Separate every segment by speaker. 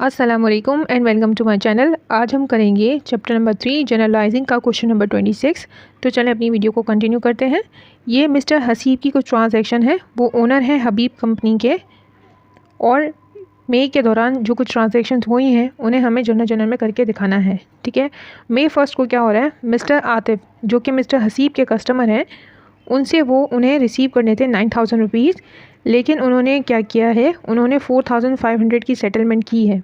Speaker 1: अस्सलामुअलैकुम and welcome to my channel. आज हम करेंगे चैप्टर नंबर 3 जनरलाइजिंग का क्वेश्चन नंबर 26। तो चलें अपनी वीडियो को कंटिन्यू करते हैं। ये मिस्टर हसीब की कुछ ट्रांजैक्शन है, वो ओनर हैं हबीब कंपनी के, और मई के दौरान जो कुछ ट्रांजैक्शन हुई हैं उन्हें हमें जर्नल में करके दिखाना है। ठीक है, मई 1 को क्या हो रहा है, मिस्टर आतिफ जो कि मिस्टर हसीब के कस्टमर हैं, उनसे वो उन्हें रिसीव करने थे 9,000 रुपीज़, लेकिन उन्होंने क्या किया है, उन्होंने 4,500 की सेटलमेंट की है।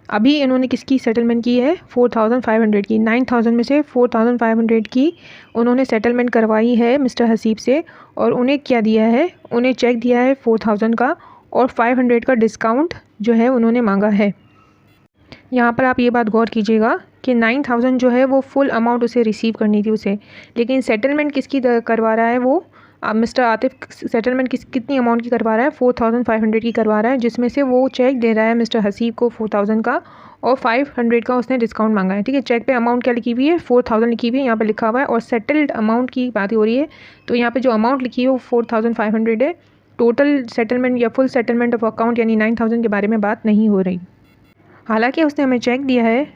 Speaker 1: अभी इन्होंने किसकी सेटलमेंट की है, 4,500 की। 9,000 में से 4,500 की उन्होंने सेटलमेंट करवाई है मिस्टर हसीब से, और उन्हें क्या दिया है, उन्हें चेक दिया है 4,000 का, और 500 का डिस्काउंट जो है उन्होंने मांगा है। यहाँ पर आप ये बात गौर कीजिएगा कि 9,000 जो है वो फुल अमाउंट उसे रिसीव करनी थी उसे, लेकिन सेटलमेंट किसकी करवा रहा है वो, मिस्टर आतिफ सेटलमेंट कितनी अमाउंट की करवा रहा है, 4,500 की करवा रहा है, जिसमें से वो चेक दे रहा है मिस्टर हसीब को 4,000 का, और 500 का उसने डिस्काउंट मांगा है। ठीक है, चेक पे अमाउंट क्या लिखी हुई है, 4,000 लिखी हुई है, यहाँ पे लिखा हुआ है, और सेटल्ड अमाउंट की बात हो रही है। तो यहाँ पे जो अमाउंट लिखी है वो 4,500 है। टोटल सेटलमेंट या फुल सेटलमेंट ऑफ अकाउंट यानी 9,000 के बारे में बात नहीं हो रही। हालांकि उसने हमें चेक दिया है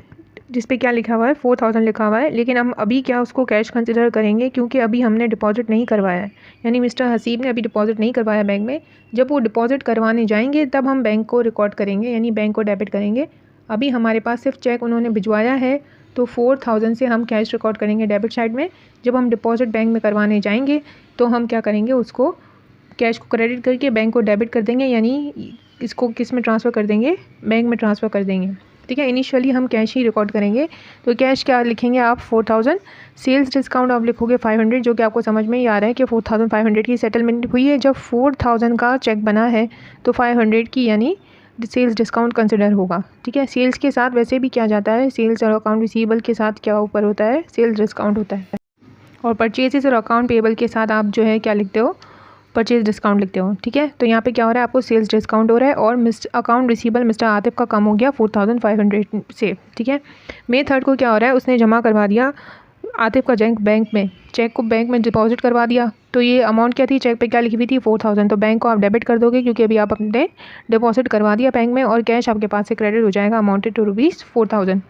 Speaker 1: जिस पे क्या लिखा हुआ है, 4,000 लिखा हुआ है, लेकिन हम अभी क्या उसको कैश कंसिडर करेंगे, क्योंकि अभी हमने डिपॉजिट नहीं करवाया है, यानी मिस्टर हसीब ने अभी डिपॉजिट नहीं करवाया बैंक में। जब वो डिपॉजिट करवाने जाएंगे तब हम बैंक को रिकॉर्ड करेंगे, यानी बैंक को डेबिट करेंगे। अभी हमारे पास सिर्फ चेक उन्होंने भिजवाया है, तो 4,000 से हम कैश रिकॉर्ड करेंगे डेबिट साइड में। जब हम डिपॉजिट बैंक में करवाने जाएंगे तो हम क्या करेंगे, उसको कैश को क्रेडिट करके बैंक को डेबिट कर देंगे, यानी इसको किस में ट्रांसफ़र कर देंगे, बैंक में ट्रांसफ़र कर देंगे। ठीक है, इनिशियली हम कैश ही रिकॉर्ड करेंगे। तो कैश क्या लिखेंगे आप, 4,000, सेल्स डिस्काउंट आप लिखोगे 500, जो कि आपको समझ में ही आ रहा है कि 4,500 की सेटलमेंट हुई है। जब 4,000 का चेक बना है तो 500 की यानी सेल्स डिस्काउंट कंसिडर होगा। ठीक है, सेल्स के साथ वैसे भी क्या जाता है, सेल्स और अकाउंट रिसीवेबल के साथ क्या ऊपर होता है, सेल्स डिस्काउंट होता है, और परचेजेस और अकाउंट पेबल के साथ आप जो है क्या लिखते हो, परचेज डिस्काउंट लिखते हो। ठीक है, तो यहाँ पे क्या हो रहा है, आपको सेल्स डिस्काउंट हो रहा है, और अकाउंट रिसीवेबल मिस्टर आतिफ का कम हो गया 4,500 से। ठीक है, मई 3 को क्या हो रहा है, उसने जमा करवा दिया आतिफ का बैंक में, चेक को बैंक में डिपॉजिट करवा दिया। तो ये अमाउंट क्या थी, चेक पे क्या लिखी हुई थी, 4,000, तो बैंक को आप डेबिट कर दोगे, क्योंकि अभी आप अपने डिपॉजिट करवा दिया बैंक में, और कैश आपके पास से क्रेडिट हो जाएगा अमाउंटेड टू ₹4,000।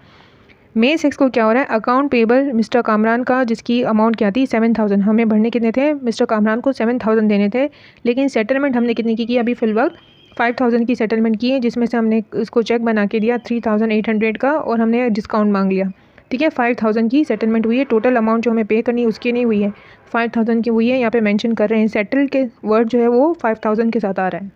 Speaker 1: मई 6 को क्या हो रहा है, अकाउंट पेबल मिस्टर कामरान का, जिसकी अमाउंट क्या थी, 7,000। हमें भरने कितने थे, मिस्टर कामरान को 7,000 देने थे, लेकिन सेटलमेंट हमने कितनी की अभी फिलहाल 5,000 की सेटलमेंट की है, जिसमें से हमने इसको चेक बना के दिया 3,800 का, और हमने डिस्काउंट मांग लिया। ठीक है, 5,000 की सेटलमेंट हुई है, टोटल अमाउंट जो हमें पे करनी है उसकी नहीं हुई है, 5,000 की हुई है। यहाँ पे मेंशन कर रहे हैं, सेटल के वर्ड जो है वो 5,000 के साथ आ रहा है।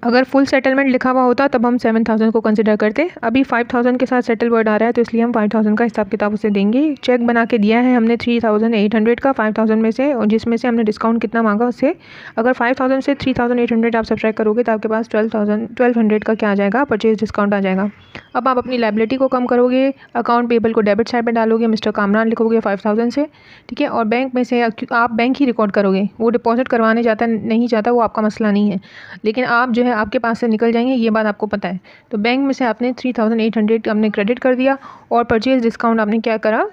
Speaker 1: अगर फुल सेटलमेंट लिखा हुआ होता तब हम 7,000 को कंसिडर करते, अभी 5,000 के साथ सेटल वर्ड आ रहा है, तो इसलिए हम 5,000 का हिसाब किताब उसे देंगे। चेक बना के दिया है हमने 3,800 का 5,000 में से, और जिसमें से हमने डिस्काउंट कितना मांगा उससे। अगर 5,000 से 3,800 आप सब्ट्रैक्ट करोगे तो आपके पास 1,200 का क्या आ जाएगा, परचेज डिस्काउंट आ जाएगा। अब आप अपनी लायबिलिटी को कम करोगे, अकाउंट पेबल को डेबिट साइड में डालोगे, मिस्टर कामरान लिखोगे 5,000 से। ठीक है, और बैंक में से आप बैंक ही रिकॉर्ड करोगे, वो डिपॉजिट करवाने जाता नहीं जाता वो आपका मसला नहीं है, लेकिन आप जो है आपके पास से निकल जाएंगे, ये बात आपको पता है। तो बैंक में से आपने 3,800 आपने क्रेडिट कर दिया, और परचेज डिस्काउंट आपने क्या करा,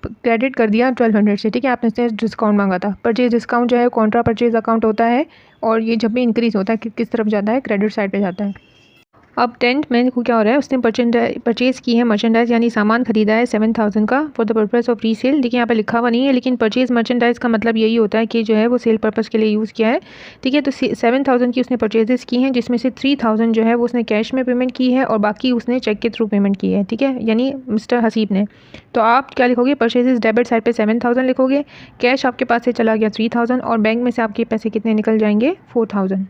Speaker 1: क्रेडिट कर दिया 1,200 से। ठीक है, आपने से डिस्काउंट मांगा था। परचेज डिस्काउंट जो है कॉन्ट्रा परचेज अकाउंट होता है, और ये जब भी इंक्रीज़ होता है किस तरफ जाता है, क्रेडिट साइड पे जाता है। अब 10 मई को क्या हो रहा है, उसने परचेज़ की है मर्चेंडाइज़, यानी सामान खरीदा है 7,000 का for the purpose of resale. देखिए यहाँ पे लिखा हुआ नहीं है, लेकिन परचेज़ मर्चेंडाइज़ का मतलब यही होता है कि जो है वो सेल पर्पस के लिए यूज़ किया है। ठीक है, तो 7,000 की उसने परचेजेस की हैं, जिसमें से 3,000 जो है वो उसने कैश में पेमेंट की है, और बाकी उसने चेक के थ्रू पेमेंट की है। ठीक है, यानी मिस्टर हसीब ने। तो आप क्या लिखोगे, परचेजेस डेबिट साइड पे 7,000 लिखोगे, कैश आपके पास से चला गया 3,000, और बैंक में से आपके पैसे कितने निकल जाएंगे, 4,000।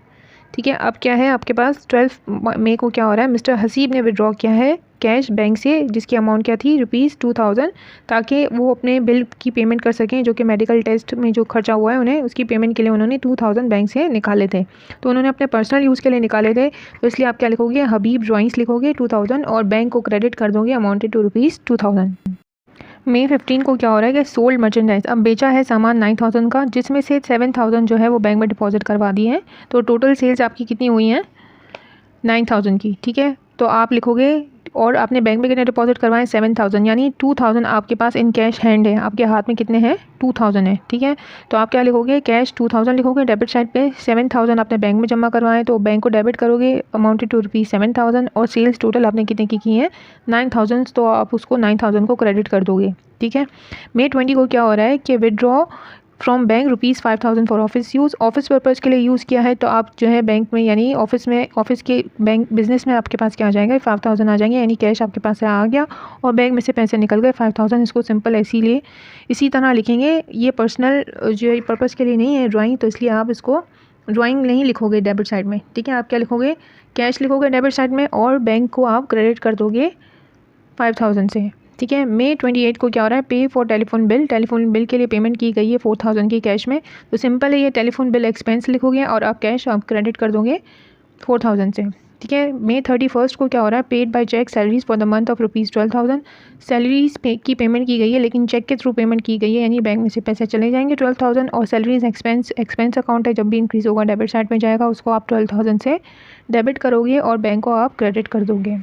Speaker 1: ठीक है, अब क्या है आपके पास 12 मई को क्या हो रहा है, मिस्टर हसीब ने विड्रॉ किया है कैश बैंक से, जिसकी अमाउंट क्या थी, ₹2,000, ताकि वो अपने बिल की पेमेंट कर सकें, जो कि मेडिकल टेस्ट में जो खर्चा हुआ है उन्हें, उसकी पेमेंट के लिए उन्होंने 2,000 बैंक से निकाले थे। तो उन्होंने अपने पर्सनल यूज़ के लिए निकाले थे, तो इसलिए आप क्या लिखोगे, हबीब ड्राइंग्स लिखोगे 2,000, और बैंक को क्रेडिट कर दोगे अमाउंटेड टू ₹2,000। मई 15 को क्या हो रहा है कि सोल्ड मर्चेंडाइज, अब बेचा है सामान 9,000 का, जिसमें से 7,000 जो है वो बैंक में डिपॉजिट करवा दी है। तो टोटल सेल्स आपकी कितनी हुई हैं, 9,000 की। ठीक है, तो आप लिखोगे और आपने बैंक में कितने डिपॉजिट करवाएं 7000, यानी 2000 आपके पास इन कैश हैंड है, आपके हाथ में कितने हैं 2000 है, ठीक है। तो आप क्या लिखोगे, कैश 2000 लिखोगे, डेबिट साइड पे 7000 आपने बैंक में जमा करवाएं तो बैंक को डेबिट करोगे अमाउंटेड टू ₹7000, और सेल्स टोटल आपने कितने की हैं 9000, तो आप उसको 9000 को क्रेडिट कर दोगे, ठीक है। May 20 को क्या हो रहा है कि withdraw from bank ₹5000 for office use, office purpose के लिए यूज़ किया है, तो आप जो है बैंक में यानी ऑफिस में, ऑफिस के बैंक बिजनेस में आपके पास क्या आ जाएगा 5000 आ जाएंगे, यानी कैश आपके पास आ गया और बैंक में से पैसे निकल गए 5000। इसको सिंपल इसीलिए इसी तरह लिखेंगे, ये पर्सनल जो पर्पज़ के लिए नहीं है ड्राइंग, तो इसलिए आप इसको ड्राइंग नहीं लिखोगे डेबिट साइड में, ठीक है। आप क्या लिखोगे, कैश लिखोगे डेबिट साइड में और बैंक को आप क्रेडिट कर दोगे 5000 से, ठीक है। May 28 को क्या हो रहा है, पे for telephone bill, telephone bill के लिए पेमेंट की गई है 4000 की कैश में, तो सिंपल है ये टेलीफोन बिल एक्सपेंस लिखोगे और आप कैश आप क्रेडिट कर दोगे 4000 से, ठीक है। May 31 को क्या हो रहा है, paid by cheque salaries for the month of ₹12,000, salaries की पेमेंट की गई है लेकिन चेक के थ्रू पेमेंट की गई है, यानी बैंक में से पैसे चले जाएंगे 12000, और सैलरीज एक्सपेंस अकाउंट है, जब भी इंक्रीज़ होगा डेबिट साइड में जाएगा, उसको आप 12000 से डेबिट करोगे और बैंक को आप क्रेडिट कर दोगे।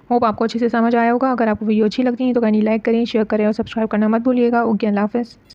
Speaker 1: होप आपको अच्छे से समझ आया होगा। अगर आपको वीडियो अच्छी लगती है तो काइंडली लाइक करें, शेयर करें और सब्सक्राइब करना मत भूलिएगा। ओके, अल्लाह हाफ़िज़।